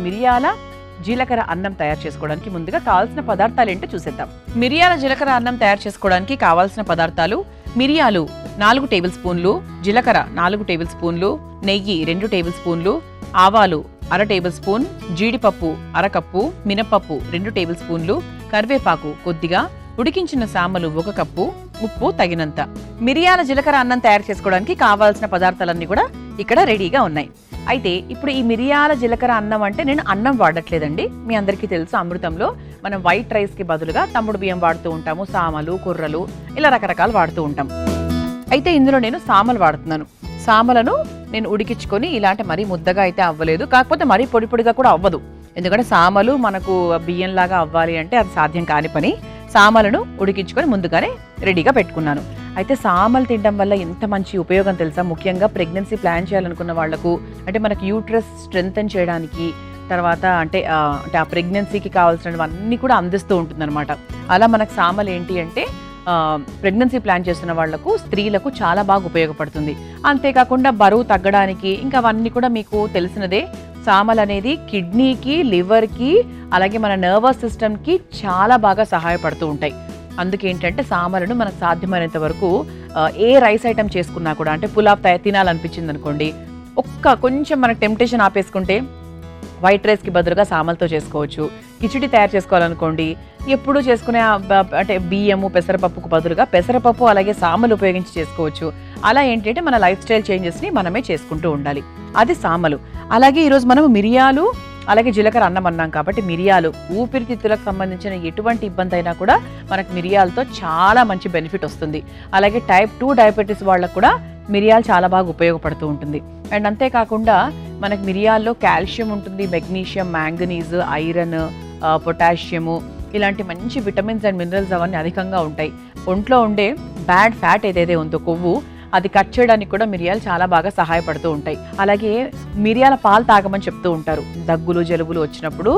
మిరియాల జీలకర్ర అన్నం తయారు చేసుకోవడానికి ముందుగా కావాల్సిన పదార్థాలు ఏంటో చూసేద్దాం. మిరియాల జీలకర్ర అన్నం తయారు చేసుకోవడానికి కావాల్సిన పదార్థాలు: మిరియాలు 4 టేబుల్ స్పూన్లు, జీలకర్ర 4 టేబుల్ స్పూన్లు, నెయ్యి 2 టేబుల్ స్పూన్లు, ఆవాలు 1/2 టేబుల్ స్పూన్, జీడిపప్పు 1/2 కప్పు, మినపప్పు 2 టేబుల్ స్పూన్లు, కరివేపాకు కొద్దిగా, ఉడికించిన సామలు 1 కప్పు, ఉప్పు తగినంత. మిరియాల జీలకర్ర అన్నం తయారు చేసుకోవడానికి కావాల్సిన పదార్థాలన్నీ కూడా ఇక్కడ రెడీగా ఉన్నాయి. అయితే ఇప్పుడు ఈ మిరియాల జీలకర్ర అన్నం అంటే నేను అన్నం వాడట్లేదండి. మీ అందరికీ తెలుసు, అమృతంలో మనం వైట్ రైస్కి బదులుగా తమ్ముడు బియ్యం వాడుతూ ఉంటాము, సామలు, కుర్రలు ఇలా రకరకాలు వాడుతూ ఉంటాం. అయితే ఇందులో నేను సామలు వాడుతున్నాను. సామలను నేను ఉడికించుకొని ఇలాంటి మరీ ముద్దగా అయితే అవ్వలేదు, కాకపోతే మరీ పొడి పొడిగా కూడా అవ్వదు. ఎందుకంటే సామలు మనకు బియ్యంలాగా అవ్వాలి అంటే అది సాధ్యం కాని పని. సామలను ఉడికించుకొని ముందుగానే రెడీగా పెట్టుకున్నాను. అయితే సామలు తినడం వల్ల ఎంత మంచి ఉపయోగం తెలుసా? ముఖ్యంగా ప్రెగ్నెన్సీ ప్లాన్ చేయాలనుకున్న వాళ్లకు, అంటే మనకు యూట్రస్ స్ట్రెంగ్తన్ చేయడానికి, తర్వాత అంటే ఆ ప్రెగ్నెన్సీకి కావాల్సినవన్నీ కూడా అందిస్తూ ఉంటుందన్నమాట. అలా మనకు సామలు ఏంటి అంటే ప్రెగ్నెన్సీ ప్లాన్ చేస్తున్న వాళ్లకు, స్త్రీలకు చాలా బాగా ఉపయోగపడుతుంది. అంతేకాకుండా బరువు తగ్గడానికి, ఇంకా అవన్నీ కూడా మీకు తెలిసినదే. సామలు అనేది కిడ్నీకి, లివర్కి, అలాగే మన నర్వస్ సిస్టమ్కి చాలా బాగా సహాయపడుతూ ఉంటాయి. అందుకేంటంటే సామలను మనకు సాధ్యమైనంత వరకు ఏ రైస్ ఐటమ్ చేసుకున్నా కూడా, అంటే పులావ్ తినాలనిపించింది అనుకోండి, కొంచెం మనకు టెంప్టేషన్ ఆపేసుకుంటే వైట్ రైస్కి బదులుగా సామలతో చేసుకోవచ్చు. కిచిడి తయారు చేసుకోవాలనుకోండి, ఎప్పుడు చేసుకునే అంటే బియ్యము, పెసరపప్పుకు బదులుగా పెసరపప్పు అలాగే సామలు ఉపయోగించి చేసుకోవచ్చు. అలా ఏంటంటే మన లైఫ్ స్టైల్ చేంజెస్ని మనమే చేసుకుంటూ ఉండాలి. అది సామలు. అలాగే ఈరోజు మనం మిరియాలు అలాగే జీలకర్ర అన్నం అన్నాం కాబట్టి, మిరియాలు ఊపిరితిత్తులకు సంబంధించిన ఎటువంటి ఇబ్బంది అయినా కూడా మనకు మిరియాలతో చాలా మంచి బెనిఫిట్ వస్తుంది. అలాగే టైప్ 2 డయాబెటీస్ వాళ్ళకు కూడా మిరియాలు చాలా బాగా ఉపయోగపడుతూ ఉంటుంది. అండ్ అంతేకాకుండా మనకు మిరియాల్లో కాల్షియం ఉంటుంది, మెగ్నీషియం, మ్యాంగనీస్, ఐరన్, పొటాషియము, ఇలాంటి మంచి విటమిన్స్ అండ్ మినరల్స్ అవన్నీ అధికంగా ఉంటాయి. ఒంట్లో ఉండే బ్యాడ్ ఫ్యాట్ ఏదైతే ఉందో, కొవ్వు, అది కట్ చేయడానికి కూడా మిరియాలు చాలా బాగా సహాయపడుతూ ఉంటాయి. అలాగే మిరియాల పాలు తాగమని చెప్తూ ఉంటారు. దగ్గులు, జలుబులు వచ్చినప్పుడు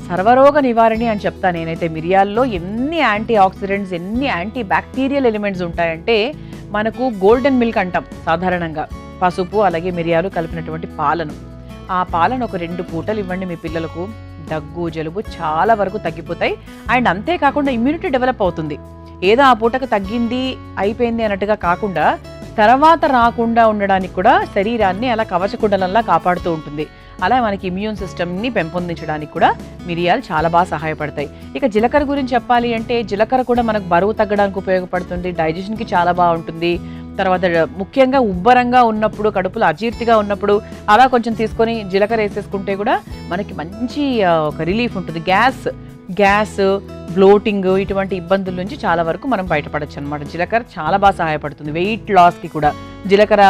సర్వరోగ నివారణి అని చెప్తా నేనైతే. మిరియాల్లో ఎన్ని యాంటీ ఆక్సిడెంట్స్, ఎన్ని యాంటీ బ్యాక్టీరియల్ ఎలిమెంట్స్ ఉంటాయంటే, మనకు గోల్డెన్ మిల్క్ అంటాం సాధారణంగా, పసుపు అలాగే మిరియాలు కలిపినటువంటి పాలను. ఆ పాలను ఒక 2 పూటలు ఇవ్వండి మీ పిల్లలకు. దగ్గు, జలుబు చాలా వరకు తగ్గిపోతాయి. అండ్ అంతేకాకుండా ఇమ్యూనిటీ డెవలప్ అవుతుంది. ఏదో ఆ పూటకు తగ్గింది అయిపోయింది అన్నట్టుగా కాకుండా, తర్వాత రాకుండా ఉండడానికి కూడా శరీరాన్ని అలా కవచకుండలంలా కాపాడుతూ ఉంటుంది. అలా మనకి ఇమ్యూన్ సిస్టమ్ని పెంపొందించడానికి కూడా మిరియాలు చాలా బాగా సహాయపడతాయి. ఇక జీలకర్ర గురించి చెప్పాలి అంటే, జీలకర్ర కూడా మనకు బరువు తగ్గడానికి ఉపయోగపడుతుంది, డైజెషన్కి చాలా బాగుంటుంది. తర్వాత ముఖ్యంగా ఉబ్బరంగా ఉన్నప్పుడు, కడుపులో అజీర్తిగా ఉన్నప్పుడు అలా కొంచెం తీసుకొని జీలకర్ర వేసేసుకుంటే కూడా మనకి మంచి ఒక రిలీఫ్ ఉంటుంది. గ్యాస్, బ్లోటింగ్, ఇటువంటి ఇబ్బందుల నుంచి చాలా వరకు మనం బయటపడచ్చు అనమాట. జీలకర్ర చాలా బాగా సహాయపడుతుంది. వెయిట్ లాస్కి కూడా జీలకర్ర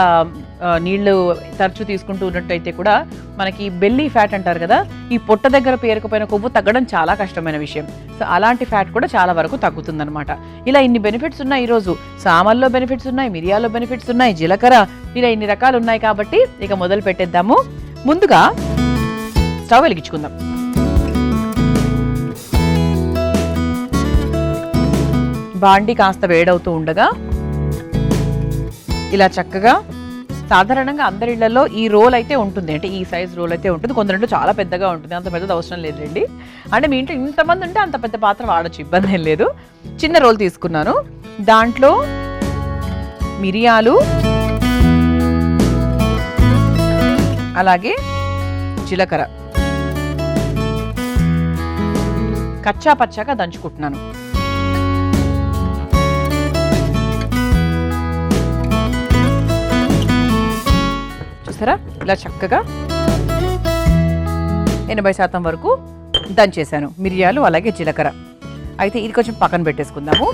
నీళ్లు తరచూ తీసుకుంటూ ఉన్నట్టయితే కూడా మనకి బెల్లీ ఫ్యాట్ అంటారు కదా, ఈ పొట్ట దగ్గర పేరుకుపోయిన కొవ్వు తగ్గడం చాలా కష్టమైన విషయం. సో అలాంటి ఫ్యాట్ కూడా చాలా వరకు తగ్గుతుందనమాట. ఇలా ఇన్ని బెనిఫిట్స్ ఉన్నాయి. ఈరోజు సామల్లో బెనిఫిట్స్ ఉన్నాయి, మిరియాల్లో బెనిఫిట్స్ ఉన్నాయి, జీలకర్ర, ఇలా ఇన్ని రకాలు ఉన్నాయి. కాబట్టి ఇక మొదలు పెట్టేద్దాము. ముందుగా స్టవ్ వెలిగించుకుందాం. బాండి కాస్త వేడవుతూ ఉండగా ఇలా చక్కగా, సాధారణంగా అందరి ఇళ్లలో ఈ రోల్ అయితే ఉంటుంది, అంటే ఈ సైజ్ రోల్ అయితే ఉంటుంది. కొందరింట్లో చాలా పెద్దగా ఉంటుంది, అంత పెద్దది అవసరం లేదండి. అంటే మీ ఇంట్లో ఇంతమంది ఉంటే అంత పెద్ద పాత్ర వాడచ్చు, ఇబ్బంది ఏం లేదు. చిన్న రోల్ తీసుకున్నాను. దాంట్లో మిరియాలు అలాగే జీలకర్ర కచ్చా పచ్చాగా దంచుకుంటున్నాను. చూసారా, ఇలా చక్కగా 80% వరకు దంచేసాను మిరియాలు అలాగే జీలకర్ర. అయితే ఇది కొంచెం పక్కన పెట్టేసుకుందాము.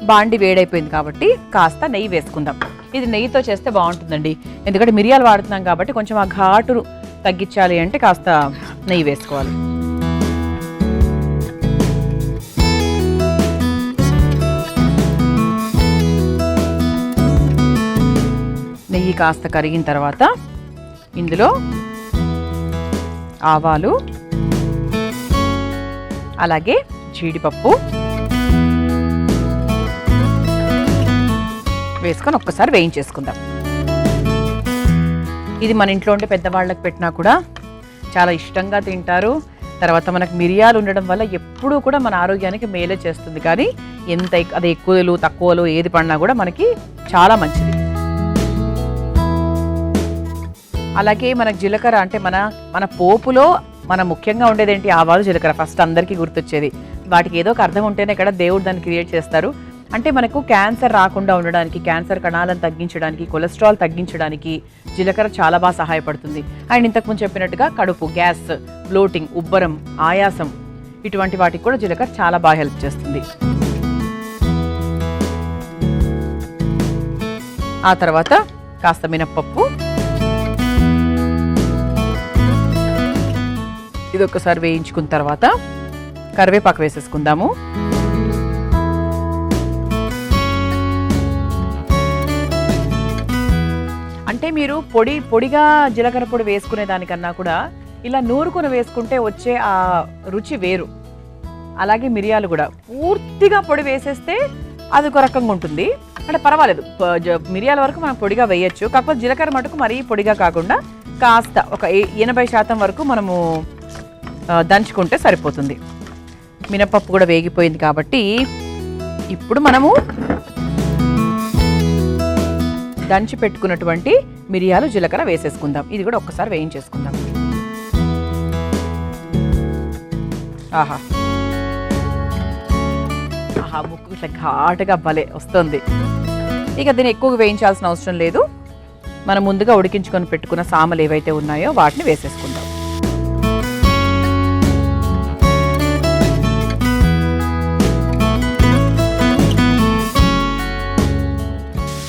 బాండి వేడైపోయింది కాబట్టి కాస్త నెయ్యి వేసుకుందాం. ఇది నెయ్యితో చేస్తే బాగుంటుందండి, ఎందుకంటే మిరియాలు వాడుతున్నాం కాబట్టి కొంచెం ఆ ఘాటు తగ్గించాలి అంటే కాస్త నెయ్యి వేసుకోవాలి. నెయ్యి కాస్త కరిగిన తర్వాత ఇందులో ఆవాలు అలాగే జీడిపప్పు వేసుకొని ఒక్కసారి వేయించేసుకుందాం. ఇది మన ఇంట్లో ఉండే పెద్దవాళ్ళకి పెట్టినా కూడా చాలా ఇష్టంగా తింటారు. తర్వాత మనకు మిరియాలు ఉండడం వల్ల ఎప్పుడూ కూడా మన ఆరోగ్యానికి మేలే చేస్తుంది. కానీ అది ఎక్కువలు తక్కువలు ఏది పడినా కూడా మనకి చాలా మంచిది. అలాగే మనకు జీలకర్ర అంటే మన పోపులో ముఖ్యంగా ఉండేది ఏంటి? ఆవాలు, జీలకర్ర ఫస్ట్ అందరికీ గుర్తొచ్చేది. వాటికి ఏదో ఒక అర్థం ఉంటేనే ఇక్కడ దేవుడు దాన్ని క్రియేట్ చేస్తారు. అంటే మనకు క్యాన్సర్ రాకుండా ఉండడానికి, క్యాన్సర్ కణాలను తగ్గించడానికి, కొలెస్ట్రాల్ తగ్గించడానికి జీలకర్ర చాలా బాగా సహాయపడుతుంది. అండ్ ఇంతకుముందు చెప్పినట్టుగా కడుపు, గ్యాస్, బ్లోటింగ్, ఉబ్బరం, ఆయాసం ఇటువంటి వాటికి కూడా జీలకర్ర చాలా బాగా హెల్ప్ చేస్తుంది. ఆ తర్వాత కాస్త మినప్పప్పు, ఇది ఒకసారి వేయించుకున్న తర్వాత కరివేపాకు వేసేసుకుందాము. అంటే మీరు పొడిగా జీలకర్ర పొడి వేసుకునే దానికన్నా కూడా ఇలా నూరుకొని వేసుకుంటే వచ్చే ఆ రుచి వేరు. అలాగే మిరియాలు కూడా పూర్తిగా పొడి వేసేస్తే అది ఒక రకంగా ఉంటుంది. అంటే పర్వాలేదు, మిరియాల వరకు మనం పొడిగా వేయచ్చు. కాకపోతే జీలకర్ర మటుకు మరీ పొడిగా కాకుండా కాస్త ఒక 80% వరకు మనము దంచుకుంటే సరిపోతుంది. మినపప్పు కూడా వేగిపోయింది కాబట్టి ఇప్పుడు మనము దంచి పెట్టుకున్నటువంటి మిరియాలు, జీలకర్ర వేసేసుకుందాం. ఇది కూడా ఒక్కసారి వేయించేసుకుందాం. ఆహా ఆహా ముక్కు ఇట్లా ఘాటుగా భలే వస్తుంది. ఇక దీన్ని ఎక్కువగా వేయించాల్సిన అవసరం లేదు. మనం ముందుగా ఉడికించుకొని పెట్టుకున్న సామలు ఏవైతే ఉన్నాయో వాటిని వేసేసుకుందాం.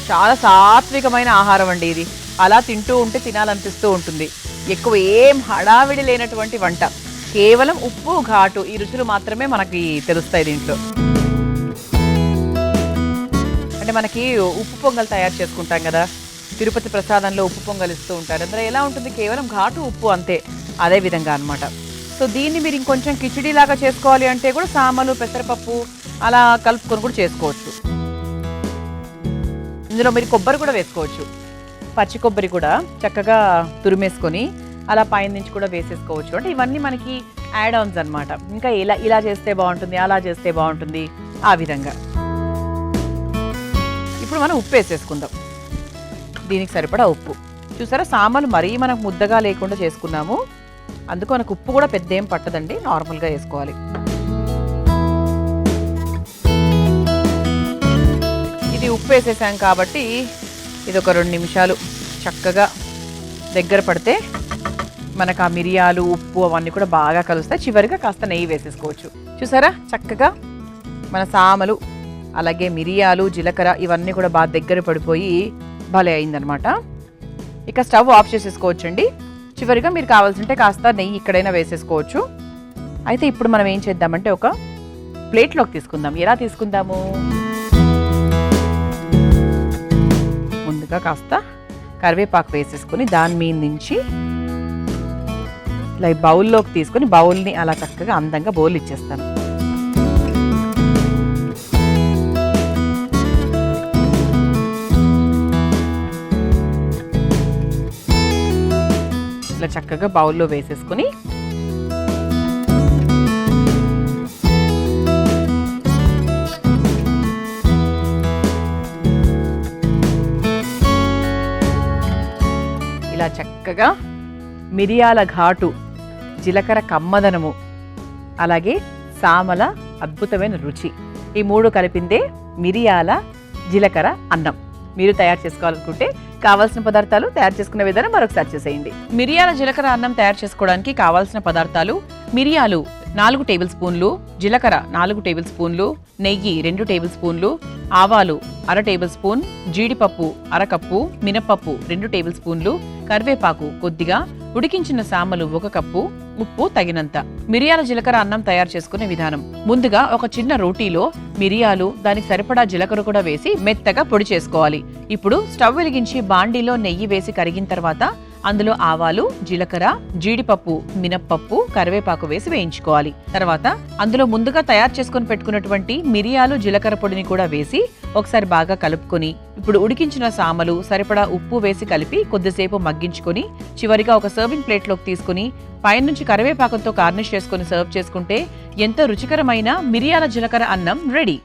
చాలా సాత్వికమైన ఆహారం అండి ఇది. అలా తింటూ ఉంటే తినాలనిపిస్తూ ఉంటుంది. ఎక్కువ ఏం హడావిడి లేనటువంటి వంట. కేవలం ఉప్పు, ఘాటు ఈ రుచులు మాత్రమే మనకి తెలుస్తాయి దీంట్లో. అంటే మనకి ఉప్పు పొంగల్ తయారు చేసుకుంటాం కదా, తిరుపతి ప్రసాదంలో ఉప్పు పొంగల్ ఇస్తూ ఉంటారు. అందులో ఎలా ఉంటుంది? కేవలం ఘాటు, ఉప్పు అంతే. అదే విధంగా అనమాట. సో దీన్ని మీరు ఇంకొంచెం కిచిడీ లాగా చేసుకోవాలి అంటే కూడా సామలు, పెసరపప్పు అలా కలుపుకొని కూడా చేసుకోవచ్చు. ఇందులో మీరు కొబ్బరి కూడా వేసుకోవచ్చు. పచ్చి కొబ్బరి కూడా చక్కగా తురిమేసుకొని అలా పైన నుంచి కూడా వేసేసుకోవచ్చు. అంటే ఇవన్నీ మనకి యాడ్ ఆన్స్ అనమాట. ఇంకా ఇలా చేస్తే బాగుంటుంది, అలా చేస్తే బాగుంటుంది, ఆ విధంగా. ఇప్పుడు మనం ఉప్పు వేసేసుకుందాం. దీనికి సరిపడా ఉప్పు. చూసారా, సామలు మరీ మనకు ముద్దగా లేకుండా చేసుకున్నాము. అందుకు మనకు ఉప్పు కూడా పెద్ద ఏం పట్టదండి, నార్మల్గా వేసుకోవాలి. ఇది ఉప్పు వేసేసాం కాబట్టి ఇది ఒక 2 నిమిషాలు చక్కగా దగ్గర పడితే మనకు ఆ మిరియాలు, ఉప్పు అవన్నీ కూడా బాగా కలుస్తాయి. చివరిగా కాస్త నెయ్యి వేసేసుకోవచ్చు. చూసారా, చక్కగా మన సామలు, అలాగే మిరియాలు, జీలకర్ర ఇవన్నీ కూడా బాగా దగ్గర పడిపోయి భలే అయిందనమాట. ఇక స్టవ్ ఆఫ్ చేసేసుకోవచ్చండి. చివరిగా మీరు కావాల్సింటే కాస్త నెయ్యి ఇక్కడైనా వేసేసుకోవచ్చు. అయితే ఇప్పుడు మనం ఏం చేద్దామంటే ఒక ప్లేట్లోకి తీసుకుందాం. ఎలా తీసుకుందాము? ముందుగా కాస్త కరివేపాకు వేసేసుకొని దాని మీద నుంచి ఇలా బౌల్లోకి తీసుకొని బౌల్ని అలా చక్కగా అందంగా బౌల్ ఇచ్చేస్తాను. ఇలా చక్కగా బౌల్లో వేసేసుకొని ఇలా చక్కగా మిరియాల ఘాటు, జీలకర్ర కమ్మదనము, అలాగే సామల అద్భుతమైన రుచి, ఈ 3 కలిపిందే మిరియాల జీలకర్ర అన్నం. మీరు తయారు చేసుకోవాలనుకుంటే కావాల్సిన పదార్థాలు, తయారు చేసుకునే విధానం మరొకసారి చూసేయండి. మిరియాల జీలకర్ర అన్నం తయారు చేసుకోవడానికి కావాల్సిన పదార్థాలు: మిరియాలు 4 టేబుల్ స్పూన్లు, జీలకర్ర 4 టేబుల్ స్పూన్లు, నెయ్యి 2 టేబుల్ స్పూన్లు, ఆవాలు 1/2 టేబుల్ స్పూన్, జీడిపప్పు 1/2 కప్పు, మినపప్పు 2 టేబుల్ స్పూన్లు, కరివేపాకు కొద్దిగా, ఉడికించిన సామలు 1 కప్పు, ఉప్పు తగినంత. మిరియాల జీలకర్ర అన్నం తయారు చేసుకునే విధానం: ముందుగా ఒక చిన్న రోటీలో మిరియాలు, దానికి సరిపడా జీలకర్ర కూడా వేసి మెత్తగా పొడి చేసుకోవాలి. ఇప్పుడు స్టవ్ వెలిగించి బాండీలో నెయ్యి వేసి కరిగిన తర్వాత అందులో ఆవాలు, జీలకర్ర, జీడిపప్పు, మినప్పప్పు, కరివేపాకు వేసి వేయించుకోవాలి. తర్వాత అందులో ముందుగా తయారు చేసుకుని పెట్టుకున్నటువంటి మిరియాలు, జీలకర్ర పొడిని కూడా వేసి ఒకసారి బాగా కలుపుకొని ఇప్పుడు ఉడికించిన సామలు సరిపడా ఉప్పు వేసి కలిపి కొద్దిసేపు మగ్గించుకొని చివరిగా ఒక సర్వింగ్ ప్లేట్లోకి తీసుకుని పైనుంచి కరివేపాకంతో గార్నిష్ చేసుకుని సర్వ్ చేసుకుంటే ఎంతో రుచికరమైన మిరియాల జీలకర్ర అన్నం రెడీ.